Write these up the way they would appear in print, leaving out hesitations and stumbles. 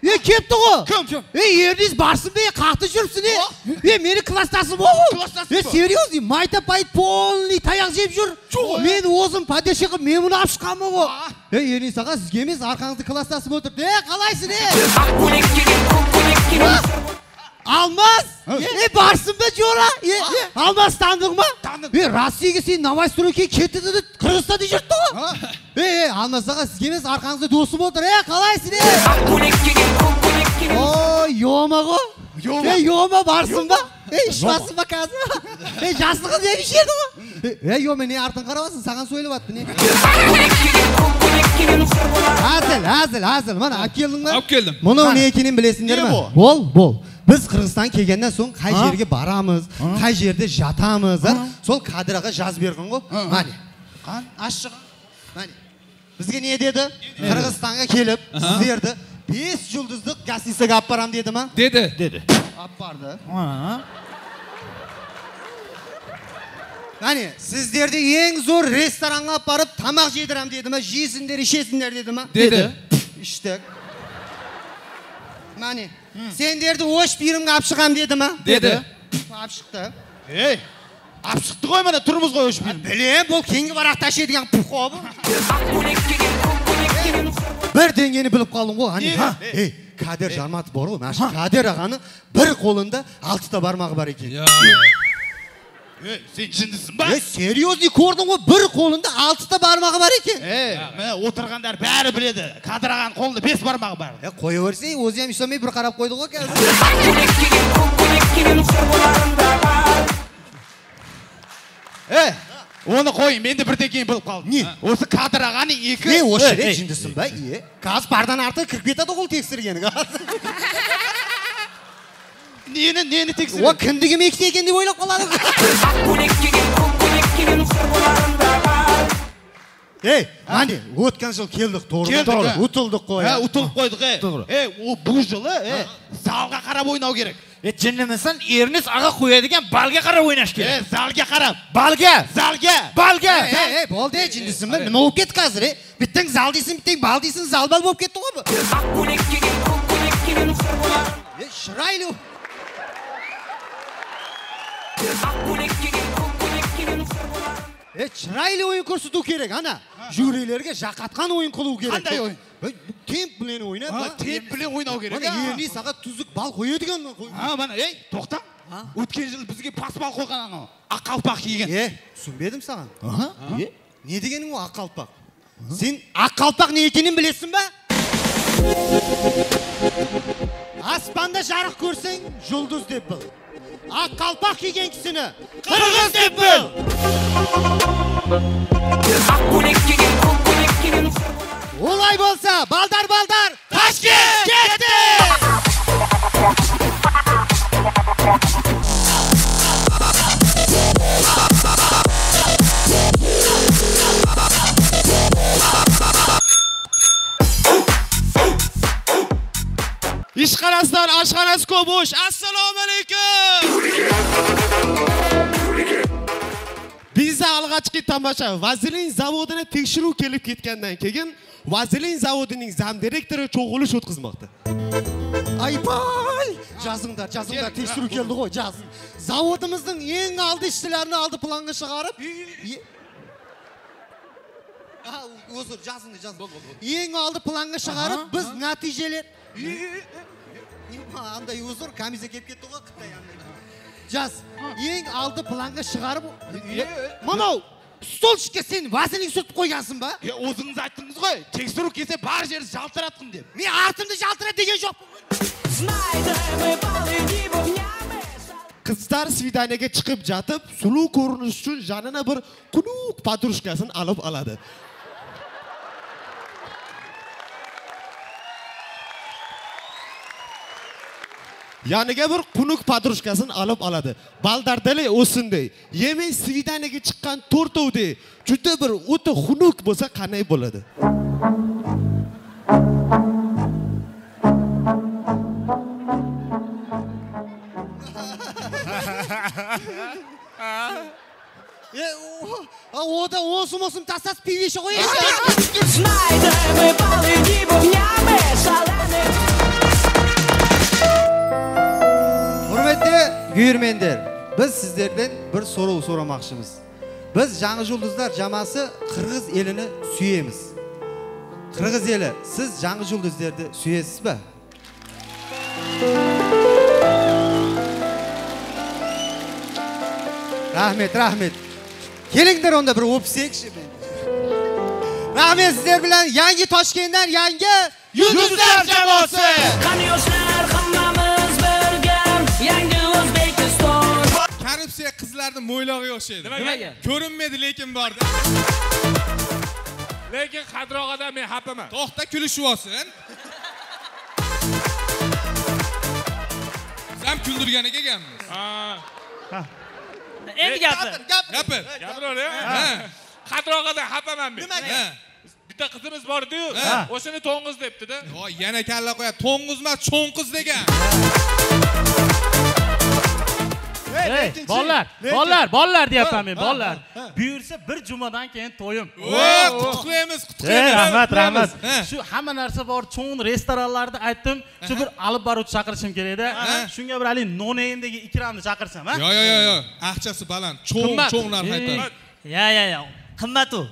Kepti o. Kim? Yeriniz barsın be, kalktı жүрсün. Meni klasstasım o. Серьезный, майта пайт полный таяқ жеп жүр. Мен озым падеше қып, мен мұны алып шыққанмын о. Ерiniz аға, сізге емес, арқаңызды класстасым отыр. Қалайсың? Алмаз! Барсың ба жола? Алмаз тандың ма? Россияға сен намай сүрекей кетті деді, Қырғызстанда жүрді о. Алмаз аға, сізге емес, арқаңызды досым отыр. Қалайсың? Йома ғо? Йома барсың ба? Ішмасың ба қазір? Жаслығын не бішеді ғо? Йома, не артын қарабасың? Саған сөйлеп атты не? Әзіл, мана ап келдің ба? Ап келдім. Мұны не екенін білесіңдер ме? Бол. Біз Қырғызстан келгеннен соң қай жерге барамыз, қай жерде жатамыз, сол кадраға жаз берген ғой. Мане, ашшыға. Мане, бізге не деді? Қырғызстанға келіп, сіздерді 5 жұлдыздық гостиницаға алып барам деді ма? Деді. Алып барды. Мане, сіздерді ең зор ресторанға алып барып, тамақ жедірам деді ма? Жейсіңдер, ішесіңдер деді ма? Деді. Іштік. Мане, сендерді ош бирімге алып шығам деді ма? Деді. Алып шықты. Алып шықты ғой, міне тұрмыз ғой ош бирім. Білем, бұл кеңгі барақ таше деген пұқо бұл. Бір денгені біліп қалдың ғой. Кадер Жарматов бар ғой, мәші Кадер ағаны бір қолында 6 бармағы бар екен. Сен жындысың ба? Серьезный көрдің ғой, бір қолында 6 бармағы бар екен. Отырғандар бәрі біледі. Кадыр ағаның қолында 5 бармағы бар. Қойы өрсе, өзі әм ішламай бір қарап қойды ғой қазір. Оны қойын, менде бірден кейін біліп қалдым. Не? Осы Кадыр ағаны 2... Осы рет жындысың ба? Қаз бардан арты 47 ады қол тексіргені. Нені тексірген? О, кімдігі мексе екен деп ойлап қалады. Мане, өткен жыл келдік, тоғыр. Ұтылдық қой. Ұтылып қойдық. Бұл жылы залға қарап ойнау керек. Жыннымысын, ерініс аға қоядыген балға қарап ойнаш керек. Залға қарап. Балға. Болды, жындысың ба? Мен оп кет қазір. Біттің зал дейсің, біттің бал дейсің, зал-бал болып кетті ғой бұл. Шырайлы. Шырайлы ойын көрсету керек, ана. Жюрилерге жақатқан ойын қылу керек. Қандай ойын? Темп білен ойнады. Темп білен ойнау керек. Еріне саға түзік бал қойедіген. Тоқта. Өткен жыл бізге пасбал қойған ана. Ақ қалпақ киген. Түсінбедім саған. Не дегенің о ақ қалпақ? Сен ақ қалпақ не екенін білесің ба? Аспанда жарық көрсең, жұлдыз деп біл. Ақ қалпақ киген кісіні қырғыз деп біл. Олай болса, балдар, Ташкент кетті! İşxanasından aşxanası komuş. Assalamu alaikum. Bizde alğaçkı tamaşa Vazelin zavoduna tekşiruv kelip ketkenden keyin Vazelin zavodunun zam direktörü çoğuluş o'tkazmoqda. Aypay! Жазыңдар, tekşiruv keldi ғой, жазың. Zavodumuzun en aldı işçilerini aldı planға шығарып. Özür, жазыңды. En aldı planға шығарып, біз нәтижелер. Андай өзір камиза кеп кетті ғой Қытай андай. Жаз, ең алды планға шығарып. Мынау, столшыққа сен вазелин сүртіп қойғансың ба? Өзіңіз айттыңыз ғой, тексеру келсе бар жерді жалтыратқын деп. Мен артымды жалтыра деген жоқ. Kızlar svidaniyega chiqib жатып, suluv ko'rinish uchun janina bir qunuq padrushkasini olib oladi. Yaniga bir qunuq padrushkasini olib oladi. Baldardali o'sinday. Yemay svidaniyaga chiqqan to'rtovdek juda bir o'ta xunuq bo'lsa qanday bo'ladi? O da osum tasas pivişi koyuyor. Güyürmenler, biz sizlerden bir soru soramoqchimiz. Biz Yangi Yulduzlar jamoasi Qirg'iz elini suyamiz. Qirg'iz eli, siz Yangi Yulduzlarni suyasizmi? Rahmet. Kelinglar onda bir o'psak-chi. Rahmet sizlar bilan yangi Toshkentdan yangi Yulduzlar jamoasi. Qani yoshlar hammamiz birga yangi O'zbekiston. Korrupsiya qizlarning mo'ylog'iga o'xshaydi. Nimaga? Ko'rinmaydi lekin bordi. Lekin qadrog'ada men xafaman. To'xta kulishib olsin. Biz ham kuldirganiga kelganmiz. Endi gapir. Gapir. Gapiraver. Qadrog'ada xafaman men. Nimaga? Bitta qizimiz bor-ku, o'shini to'ng'iz debdi-da. Voy, yana kalla qo'ya. To'ng'iz emas, cho'nqiz degan. Bollar deyapman men, bollar. Buyursa bir jumadan keyin to'yim. Qutlaymiz. Rahmat. Shu hamma narsa bor, cho'ng restoranlarda aytdim, shu bir olib boruvchi chaqirishim kerak-da. Shunga bir hali noneyimdagi ikramni chaqirsam, ha? Yo. Aqchasi baland. Cho'ng narx aytadi. Ya. Qimmat u.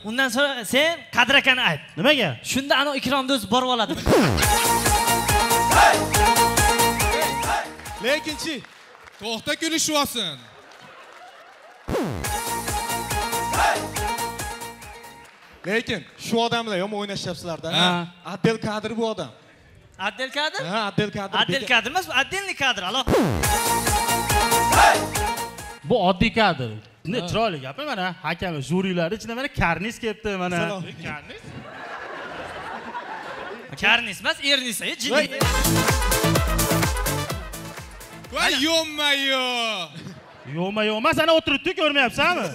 Undan so'ng sen Qadr akani ayt. Nimaga? Shunda ana ikromni o'zi borib oladi. Lekinchi to'xta kulishib olsin. Lekin shu odamlar yomon o'ynashyapsizlar-da. Abdel Kadir bu odam. Abdel Kadir? Abdel Kadir. Abdel Kadir emas, Abdelni Kadir, alo. Bu oddiy kadr. Ne chiroyli gapi mana. Hakami juriylar ichida mana karnis kelibdi mana. Karnis? Karnis emas, ernis, jiddiy. Voy, yo'mayo. Yo'ma, sana o'tiribdi, ko'rmayapsanmi?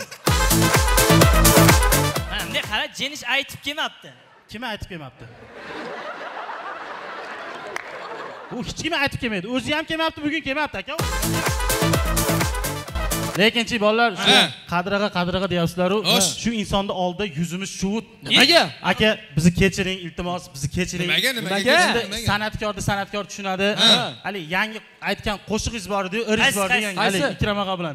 Mana qara, jenish aytib kelmabdi. Kim aytib kelmabdi? U hech kim aytib kelmaydi. O'zi ham kelmabdi, bugun kelmabdi, aka. Lekinchi bolalar, shu qadiraga deyapsizlar-ku, shu insonni oldida yuzimiz shuvut. Nimaga? Aka, bizni kechiring, iltimos, bizni kechiring. Nimaga? San'atkor tushunadi. Hali yangi aytgan qo'shig'ingiz bor edi, o'ringiz bor degan, hali Ikrom aka bilan.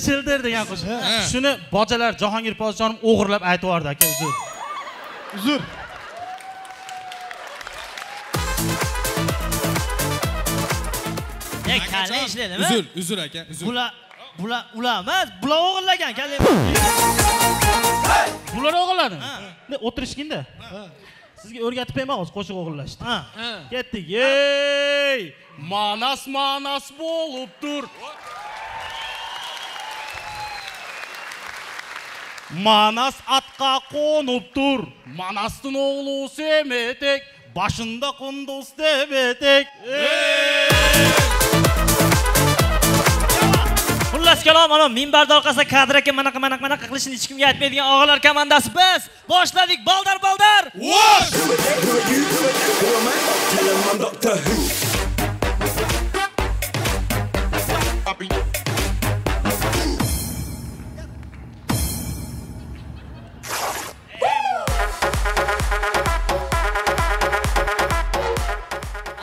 Shildir degan qo'shiq. Shuni bojalar Jahongir podshonim o'g'irlab aytib yordi, aka, uzr. Ne kale ishladimi? Uzr aka, uzr. Bular emas, bular o'g'irlagan, kale. Bular o'g'irladi. Ne o'tirishginda? Sizga o'rgatib bermoq, qo'shiq o'g'irlashdi. Ketdik. Ey! Manas bo'lib tur. Manas atqa qo'nib tur. Manasning o'g'li Semetek, boshында Qunduz debetek. Xullas kalom, ana minbarda orqasida Qadr aka manaqa qilishini hech kimga aytmaydigan og'alar komandasi biz. Boshladik, baldar. Vosh!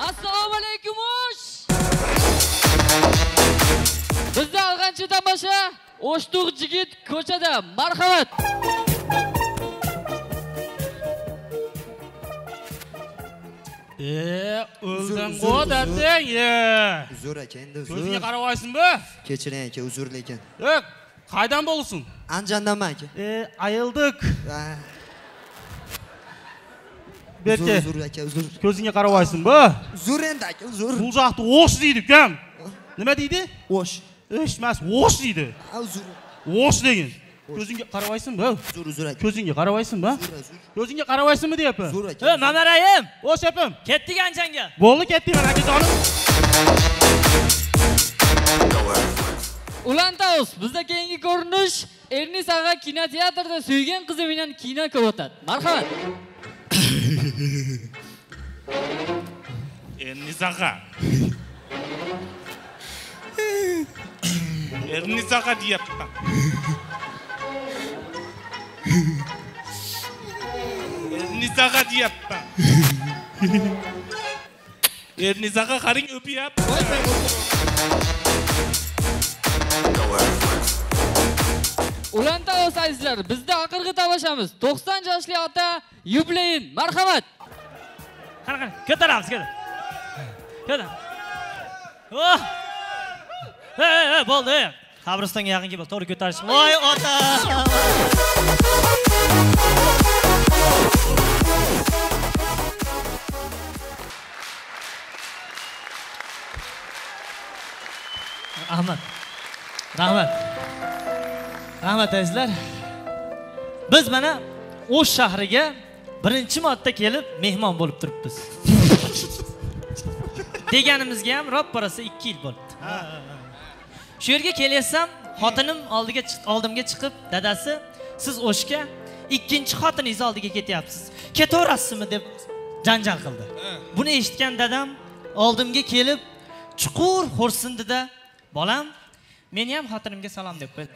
Assalomu alaykum. Bizda alg'anchi tomosha, O'shtuq jigit ko'chada. Marhamat. O'ldim qo'dading. Uzr aka, endi uzr. Ko'zingga qarab olsinmi? Kechiring aka, uzr lekin. Qaydan bo'lsin? Anjandanman aka. Ayildik. Berke. Uzr aka, uzr. Ko'zingga qarab olsinmi? Uzr endi aka, uzr. Bu yoqda o'sh deydi, ukam. Nima deydi? O'sh. O'sh emas, o'sh deydi. Uzr. O'sh degin. Ko'zingga qarab olsinmi? Uzr aka. Ko'zingga qarab olsinmi? Ko'zingga qarab olsinmi deyapman. Uzr aka. Mamarayim, O'sh yapim. ketdik Anjanga. Bo'ldi, ketdik men akajonim. Ulantaus, bizda keyingi ko'rinish Ernis ag'a kinoteatrda suygan qizi bilan kino ko'rsatadi. Marhamat. Ernis ag'a deyapman. Ernis ag'a qaring o'pyapti. Ulan tavasaysizlar, bizda aqirg'i tavashamiz. 90 yoshli ota yubileyin. Marhamat. Qani, ko'taramiz, ko'tar. Oh! Hey, bo'ldi. Qabristonga yaqin kelib, to'g'ri ko'tarish. Voy ota! Ahmad. Rahmat azizlar. Biz mana O'sh shahriga birinchi marta kelib mehmon bo'lib turibmiz. Deganimizga ham ropparasi 2 yil bo'ldi. Shu yerga kelsam, xotinim oldimga chiqib, dadasi, siz O'shga ikkinchi xotiningiz oldiga ketyapsiz. Ketaverasizmi deb janjal qildi. Buni eshitgan dadam oldimga kelib, chuqur xo'rsindida, bolam, meni ham xotinimga salom deb qo'ydi.